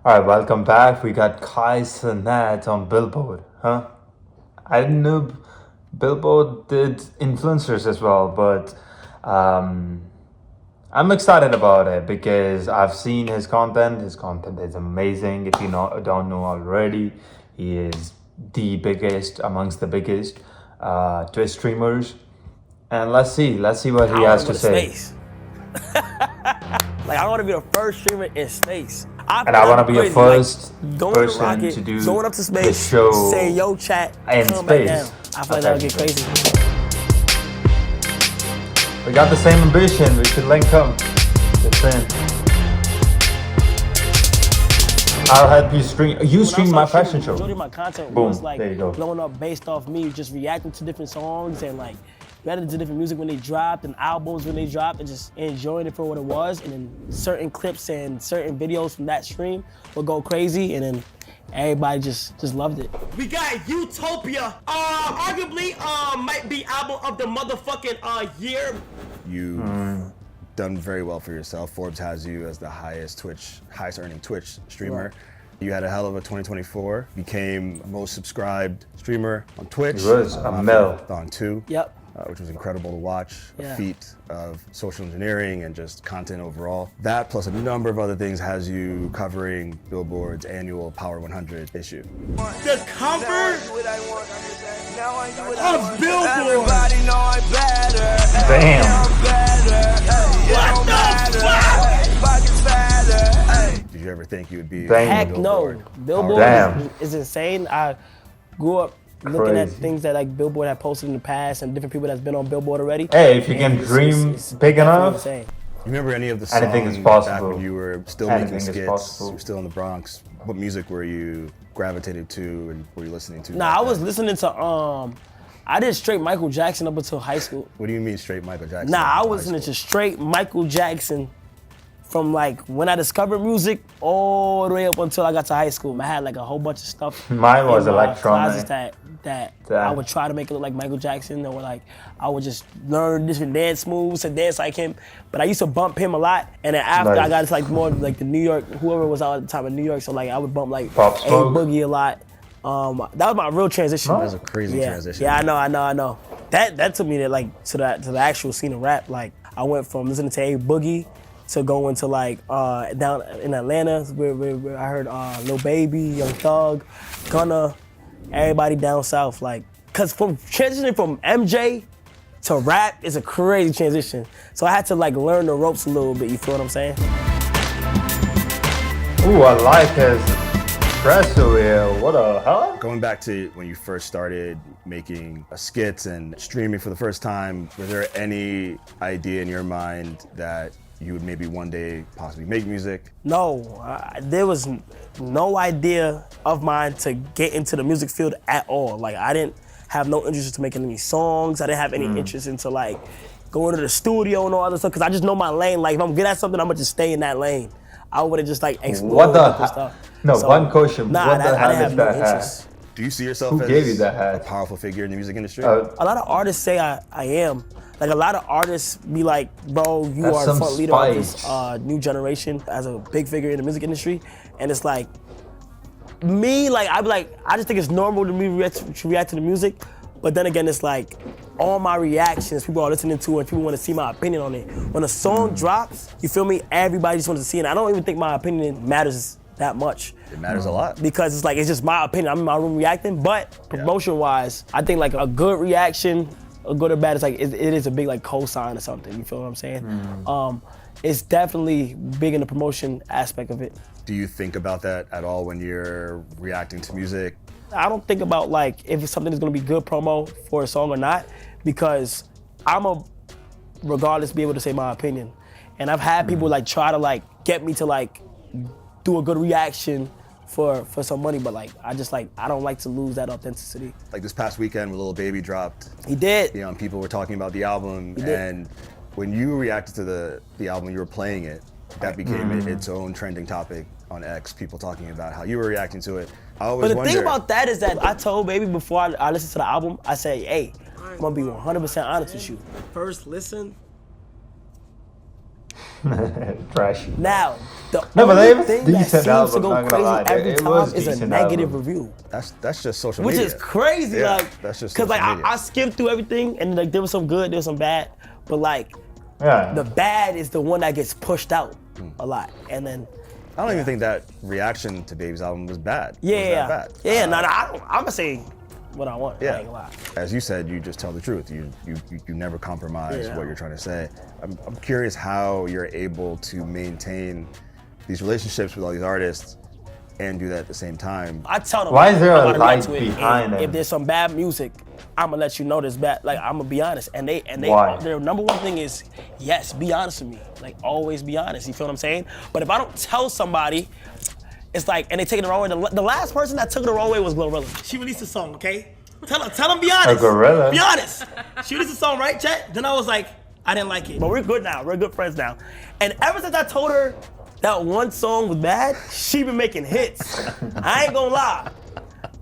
All right, welcome back. We got Kai Cenat on Billboard, huh? I didn't know Billboard did influencers as well, but um, I'm excited about it because I've seen his content. His content is amazing. If you don't know already, he is the biggest amongst the biggest Twitch streamers. And let's see what he I has want to to go to say. space. Like I want to be the first streamer in space. And I want to be the crazy, first going to the person rocket, to do going up to the space, show saying yo chat, in come back down. space. I feel like that'll get crazy. We got the same ambition. We should link up. It's in. I'll help you stream. You stream my fashion show. Majority of my content Boom. was like There you go. blowing up based off me just reacting to different songs and like reacting to different music when they dropped and albums when they dropped and just enjoying it for what it was. And then certain clips and certain videos from that stream would go crazy, and then everybody just loved it. We got Utopia, arguably might be album of the motherfucking year. You've done very well for yourself. Forbes has you as the highest earning Twitch streamer. Right. You had a hell of a 2024. Became most subscribed streamer on Twitch. It was a mill. On 2. Yep. Which was incredible to watch. Yeah. A feat of social engineering and just content overall. That plus a number of other things has you covering Billboard's annual Power 100 issue. The cover of Billboard. Everybody know I'm better. Damn. What the fuck? Did you ever think you would be Dang. Heck on no. Billboard? Billboard Damn. is insane. I grew up looking at Crazy. things that like Billboard had posted in the past and different people that's been on Billboard already. Hey, if you And can dream big definitely enough, insane. You remember any of the songs Anything is back possible. when you were still Anything making is skits, possible. you were still in the Bronx? What music were you gravitated to and were you listening to? Nah, back I was then? listening to I did straight Michael Jackson up until high school. What do you mean straight Michael Jackson? Nah, I in was high listening to school? straight Michael Jackson from like when I discovered music all the way up until I got to high school. I had like a whole bunch of stuff. Mine was in my electronic. closets that Damn. I would try to make it look like Michael Jackson, or like I would just learn different dance moves and dance like him. But I used to bump him a lot, and then after Nice. I got into like more like the New York, whoever was out at the time in New York, so like I would bump like Pop A Smoke. Boogie a lot. That was my real transition. That That was a crazy Yeah, transition. yeah, I know. That took me to like to the actual scene of rap. Like I went from listening to A Boogie to going to like down in Atlanta where I heard Lil Baby, Young Thug, Gunna, everybody down south. Like, cause from transitioning from MJ to rap is a crazy transition. So I had to like learn the ropes a little bit. You feel what I'm saying? ooh, I like his espresso here. What the hell? Going back to when you first started making skits and streaming for the first time, was there any idea in your mind that you would maybe one day possibly make music? No, there was no idea of mine to get into the music field at all. Like I didn't have no interest into making any songs. I didn't have any interest into like going to the studio and all that stuff, because I just know my lane. Like if I'm good at something, I'm gonna just stay in that lane. I wouldn't just like explore What the different ha- stuff. No, one question. Nah, What the I hell didn't is have no that hat? interest. Do you see yourself Who as gave you that hat? a powerful figure in the music industry? A lot of artists say I am. Like a lot of artists be like, bro, you That's are the some front leader of this spice. new generation as a big figure in the music industry. And it's like, me, like, I be like, I just think it's normal to me to react to the music. But then again, it's like, all my reactions, people are listening to and people want to see my opinion on it. When a song drops, you feel me? Everybody just wants to see it. I don't even think my opinion matters that much. It matters a lot. Because it's like, it's just my opinion. I'm in my room reacting, but promotion-wise, I think like a good reaction, a good or bad, it's like, it is a big like cosign or something, you feel what I'm saying? It's definitely big in the promotion aspect of it. Do you think about that at all when you're reacting to music? I don't think about like if something is gonna be good promo for a song or not, because I'm a, regardless, be able to say my opinion. And I've had people like try to like get me to like do a good reaction for some money, but like I don't like to lose that authenticity. Like this past weekend when Lil Baby dropped, He did. you know, and people were talking about the album, did. and when you reacted to the album, you were playing it, that became its own trending topic on X, people talking about how you were reacting to it. I always But the wonder, thing about that is that I told Baby before I listened to the album, I said, hey, I'm gonna be 100% honest with you. First listen, Trash. Now, the No, but only they have thing that decent seems to albums, go not gonna crazy lie. every It time was is a decent negative album. review. That's just social Which media. is crazy, Yeah, like, that's just cause like social media. I skimmed through everything and like there was some good, there was some bad, but like Yeah. the bad is the one that gets pushed out a lot, and then I don't even think that reaction to Baby's album was bad. yeah, was yeah, that bad. yeah. No, I'm gonna say what I want. I Yeah. ain't gonna lie. As you said, you just tell the truth. You never compromise Yeah. what you're trying to say. I'm curious how you're able to maintain these relationships with all these artists and do that at the same time. I tell them. Why is there I'm a gonna light get to it, behind and it? if there's some bad music, I'm gonna let you know there's bad. Like I'm gonna be honest, and they Why? their number one thing is yes, be honest with me. Like always be honest. You feel what I'm saying? But if I don't tell somebody, it's like, and they take it the wrong way. The last person that took it the wrong way was Glorilla. She released a song, okay? Tell them be honest. Glorilla? Be honest. She released a song, right, Chet? Then I was like, I didn't like it. But we're good now. We're good friends now. And ever since I told her that one song was bad, she been making hits. I ain't gonna lie.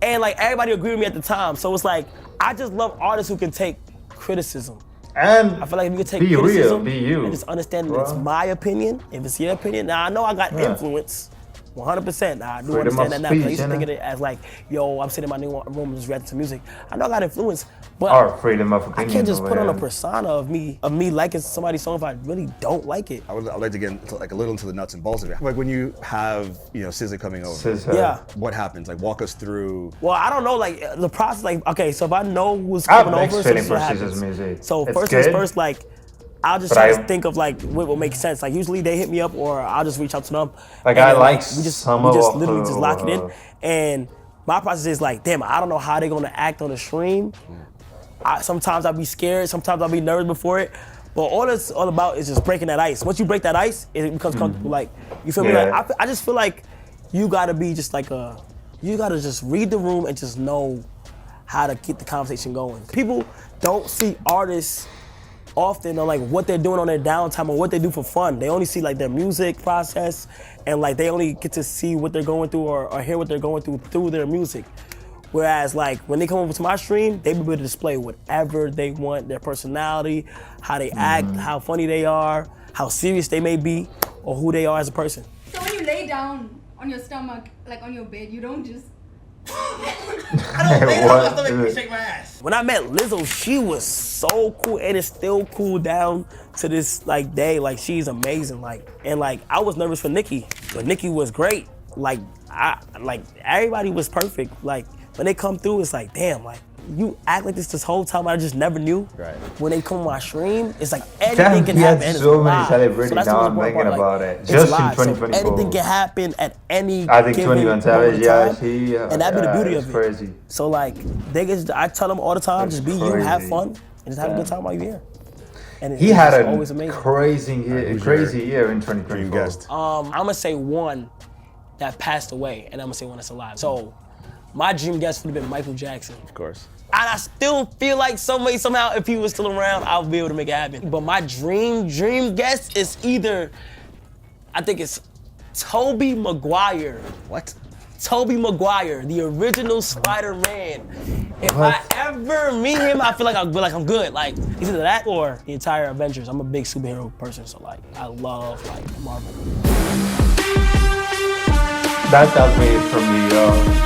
And like everybody agreed with me at the time. So it's like, I just love artists who can take criticism. And I feel like if you can take be criticism real, be you. and just understand that bro. it's my opinion, if it's your opinion. Now I know I got influence, 100%. Now I do Freedom understand of that now. 'Cause I speech, used to think innit? of it as like, yo, I'm sitting in my new room and just reacting to music. I know I got influence, but Or freedom of I opinion. can't just or put on a whatever. persona of me liking somebody's song if I really don't like it. I'd like to get into, like a little into the nuts and bolts of it. Like when you have, SZA coming over, SZA. Yeah. what happens? Like walk us through. Well, I don't know, like the process. Like, okay, so if I know who's I have coming mixed over, feeling so for what SZA's happens. music. So It's first things good, first, like I'll just but try I- to think of like what will make sense. Like usually they hit me up or I'll just reach out to them. Like, And I then, like we just some literally of just lock it in. her- And my process is like, damn, I don't know how they're gonna act on the stream. Sometimes I'll be scared, sometimes I'll be nervous before it. But all it's all about is just breaking that ice. Once you break that ice, it becomes comfortable. Like, you feel me? Yeah. Like I just feel like you gotta be just like you gotta just read the room and just know how to keep the conversation going. People don't see artists often on like what they're doing on their downtime or what they do for fun. They only see like their music process and like they only get to see what they're going through or hear what they're going through their music. Whereas like when they come over to my stream, they be able to display whatever they want, their personality, how they act, how funny they are, how serious they may be, or who they are as a person. So when you lay down on your stomach, like on your bed, you don't just. I don't lay down on my stomach and shake my ass. When I met Lizzo, she was so cool, and it's still cool down to this like day. Like she's amazing. Like and like I was nervous for Nicki, but Nicki was great. Like everybody was perfect. Like when they come through, it's like damn, like you act like this whole time. I just never knew. Right. When they come on my stream, it's like anything Damn, can he had happen. And so it's many live. celebrities. that's Now the I'm most thinking important part. about it. It's Just in live, so 2024. anything can happen at any. I think given 21 moment Savage, in yeah, time, he, and that'd be the yeah, beauty it's of it. crazy. So like, I tell them all the time, That's just be you, have crazy. fun, and just have a good time while you're here. And He it's had just a always amazing. crazy year in Dream 2024. guest. I'm gonna say one that passed away, and I'm gonna say one that's alive. So my dream guest would have been Michael Jackson. Of course. And I still feel like somehow, if he was still around, I'll be able to make it happen. But my dream guest is either, I think it's Tobey Maguire. What? Tobey Maguire, the original Spider-Man. If What? I ever meet him, I feel like I'm good. Like it's either that or the entire Avengers. I'm a big superhero person, so like I love like Marvel. That tells me it's from New York.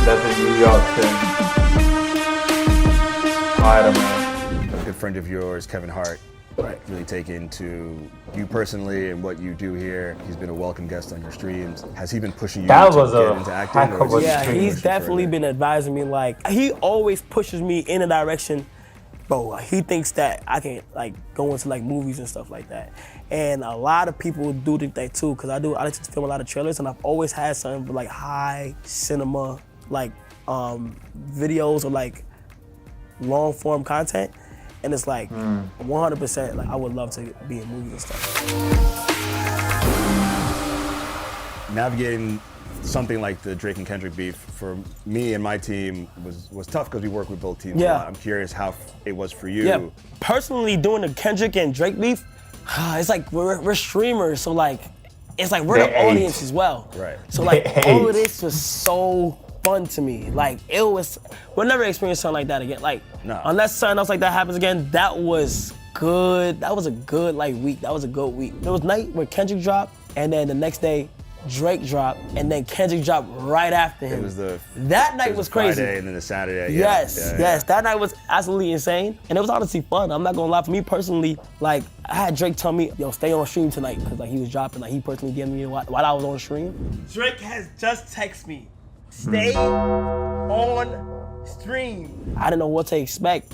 That's a New York thing. Spider-Man. A good friend of yours, Kevin Hart, really taken to you personally and what you do here. He's been a welcome guest on your streams. Has he been pushing you That to was get a into acting? heck or of a is he Yeah, stream. he's pushing you definitely further? been advising me. Like he always pushes me in a direction. Bro, he thinks that I can like go into like movies and stuff like that. And a lot of people do think that too, because I like to film a lot of trailers, and I've always had something for like high cinema, like videos or like long form content. And it's like 100%, like I would love to be in movies and stuff. Navigating something like the Drake and Kendrick beef for me and my team was tough because we work with both teams a Yeah. lot. I'm curious how it was for you. Yeah, personally doing the Kendrick and Drake beef, it's like we're streamers, so like it's like we're They the ate. audience as well. Right. So like They all of ate. this was so fun to me. Like we'll never experience something like that again. Like No. unless something else like that happens again, that was good like week. That was a good week. There was night where Kendrick dropped, and then the next day Drake dropped, and then Kendrick dropped right after him. It was that night was crazy. Friday and then the Saturday. Yes. That night was absolutely insane, and it was honestly fun. I'm not gonna lie. For me personally, like I had Drake tell me, "Yo, stay on stream tonight," because like he was dropping. Like he personally gave me while I was on stream. Drake has just texted me, stay on stream. I didn't know what to expect,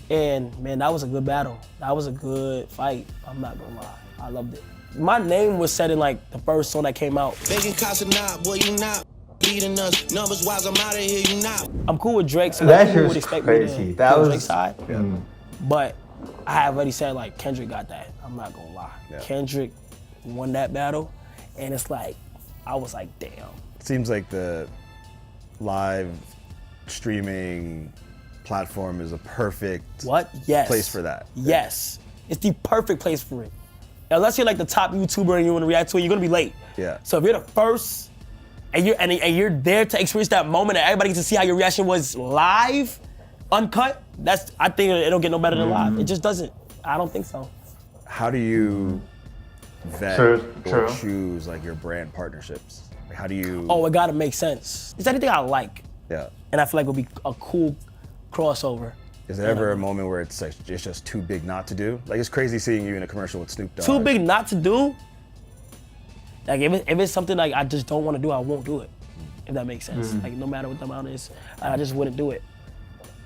and man, that was a good battle. That was a good fight. I'm not gonna lie. I loved it. My name was said in like the first song that came out. Making Kai Cenat, boy, you not beating us. Numbers wise, I'm out of here, you not. I'm cool with Drake, so That people shit would was expect crazy. me to That go was Drake's side. Yeah. But I had already said like Kendrick got that. I'm not gonna lie. Yeah. Kendrick won that battle, and it's like I was like, damn. It seems like the live streaming platform is a perfect Yes. place for that. Yes, it's the perfect place for it. Unless you're like the top YouTuber and you want to react to it, you're gonna be late. Yeah. So if you're the first, and you're there to experience that moment, and everybody gets to see how your reaction was live, uncut. I think it don't get no better than live. It just doesn't. I don't think so. How do you vet True. or choose like your brand partnerships? Like, how do you? Oh, it gotta make sense. It's anything I like, Yeah. and I feel like would be a cool crossover. Is there ever a moment where it's like it's just too big not to do? Like it's crazy seeing you in a commercial with Snoop Dogg. Too big not to do. Like if it's something like I just don't want to do, I won't do it. If that makes sense. Like no matter what the amount is, I just wouldn't do it.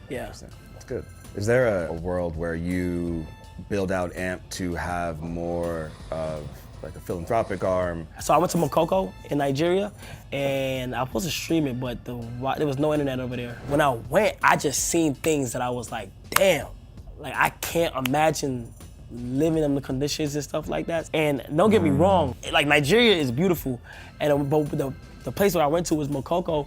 Yeah. That's good. Is there a world where you build out AMP to have more of like a philanthropic arm? So I went to Makoko in Nigeria, and I was supposed to stream it, but there was no internet over there. When I went, I just seen things that I was like, damn. Like I can't imagine living in the conditions and stuff like that. And don't get me wrong, like Nigeria is beautiful, and but the place where I went to was Makoko.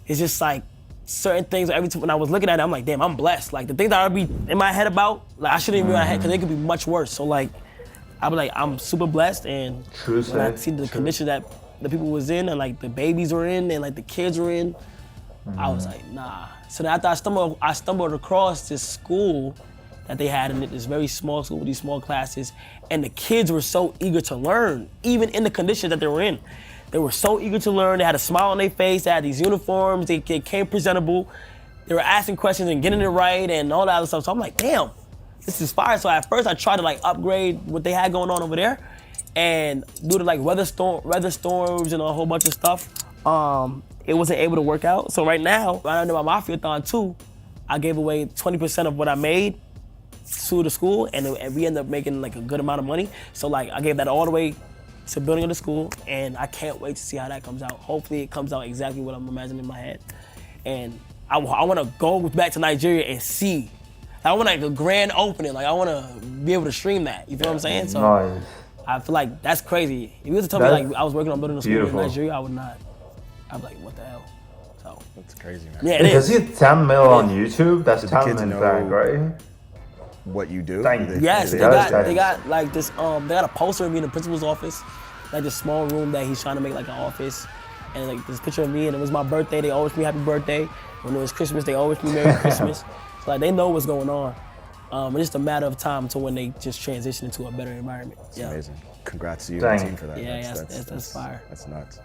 It's just like certain things. Every time when I was looking at it, I'm like, damn, I'm blessed. Like the things that I would be in my head about, like I shouldn't even be in my head because it could be much worse. So like, I was like, I'm super blessed, and when I see the condition that the people was in, and like the babies were in, and like the kids were in, I was like, nah. So then after I stumbled across this school that they had in it, this very small school with these small classes, and the kids were so eager to learn, even in the conditions that they were in. They were so eager to learn. They had a smile on their face. They had these uniforms. They came presentable. They were asking questions and getting it right and all that other stuff. So I'm like, damn, this is fire. So at first I tried to like upgrade what they had going on over there, and due to like weather storms and a whole bunch of stuff, it wasn't able to work out. So right now, I know my Mafia-thon too, I gave away 20% of what I made to the school, and we ended up making like a good amount of money. So like I gave that all the way to building of the school, and I can't wait to see how that comes out. Hopefully it comes out exactly what I'm imagining in my head. And I want to go back to Nigeria and see. I want like a grand opening. Like I want to be able to stream that. You feel what I'm saying? So Nice. I feel like that's crazy. If you was to tell me like I was working on building a school beautiful. in Nigeria, I would not. I'd be like, what the hell? So That's crazy, man. yeah, it Does is. he have 10 mil on YouTube? That's Did the 10 kids million know- back, right? What you do? Thank you. Yes, they That's got nice. they got like this. They got a poster of me in the principal's office, like this small room that he's trying to make like an office, and like this picture of me. And it was my birthday. They always wish me happy birthday. When it was Christmas, they always wish me Merry Christmas. So like they know what's going on. It's just a matter of time to when they just transition into a better environment. It's Yeah. amazing. Congrats to you Dang. and the team for that. Yeah, that's fire. That's nuts.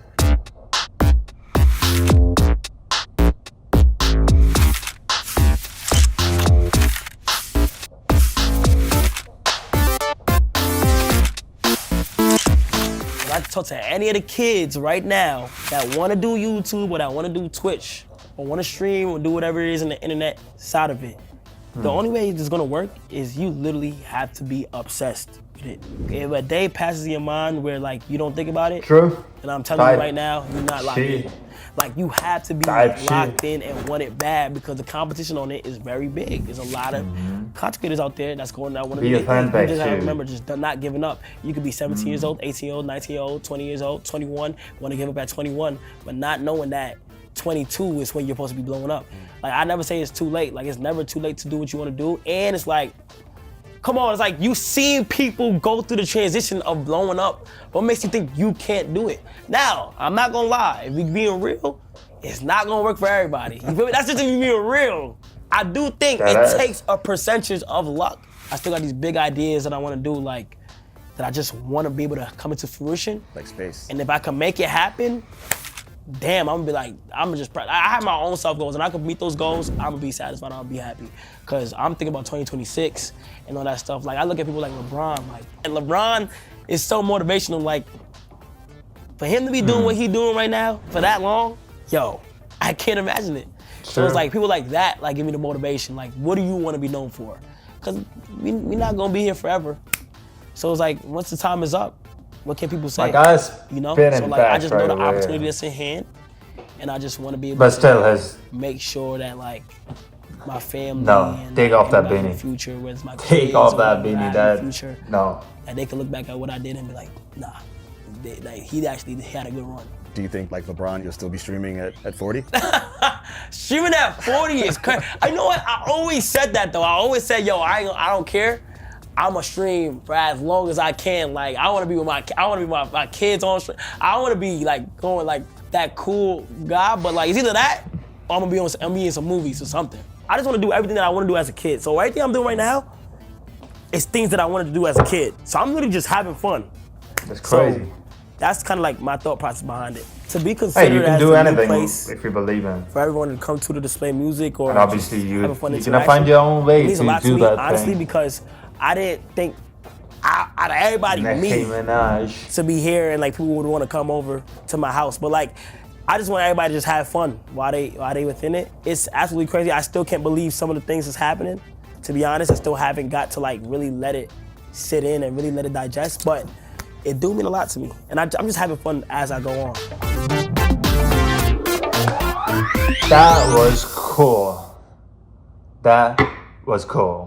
If I talk to any of the kids right now that want to do YouTube or that want to do Twitch or want to stream or do whatever it is in the internet side of it, the only way it's gonna work is you literally have to be obsessed with it. If a day passes in your mind where like you don't think about it, True. and I'm telling Type you right now, you're not locked shit. in. Like you have to be Type locked shit. in and want it bad because the competition on it is very big. There's a lot of content creators out there that's going out. Be a fan base, You just gotta too. remember, just not giving up. You could be 17 years old, 18 years old, 19 years old, 20 years old, 21, want to give up at 21, but not knowing that 22 is when you're supposed to be blowing up. Like I never say it's too late. Like it's never too late to do what you want to do. And it's like, come on, it's like you seen people go through the transition of blowing up. What makes you think you can't do it? Now, I'm not gonna lie, if we being real, it's not gonna work for everybody. You feel me? That's just if you being real. I do think That it is. takes a percentage of luck. I still got these big ideas that I want to do, like that I just want to be able to come into fruition. Like space. And if I can make it happen, damn, I'm gonna be like, I have my own self goals, and I can meet those goals, I'm gonna be satisfied, I'll be happy. Cause I'm thinking about 2026 and all that stuff. Like I look at people like LeBron, and LeBron is so motivational. Like for him to be doing what he's doing right now for that long, yo, I can't imagine it. So it's like people like that, like give me the motivation. Like, what do you want to be known for? Cause we're not gonna be here forever. So it's like, once the time is up, what can people say? My guy's you know? been So in like, I back just right know the away. opportunity that's in hand, and I just want to be able But to still, his make sure that like my family No, and take off that everybody in beanie. the future, whether it's my take kids off or that whoever I beanie. have That in the future, no. that they can look back at what I did and be like, nah, like he actually had a good run. Do you think, like LeBron, you'll still be streaming at 40? Streaming at 40 is crazy. I know what, I always said that though. I always said, yo, I don't care. I'ma stream for as long as I can. Like I wanna be with my kids on stream. I wanna be like going like that cool guy, but like it's either that or I'm gonna be in some movies or something. I just wanna do everything that I wanna do as a kid. So everything I'm doing right now is things that I wanted to do as a kid. So I'm really just having fun. That's crazy. So that's kind of like my thought process behind it. To be Hey, considered you can as do a new anything place if you believe in. for everyone to come to display music or And obviously just you're have a fun gonna interaction, find your own way it means a to lot do me, that honestly, thing. because I didn't think out of everybody, Nicki me, Minaj. to be here and like people would want to come over to my house. But like, I just want everybody to just have fun while they within it. It's absolutely crazy. I still can't believe some of the things that's happening. To be honest, I still haven't got to like really let it sit in and really let it digest. But it do mean a lot to me, and I'm just having fun as I go on. That was cool. That was cool.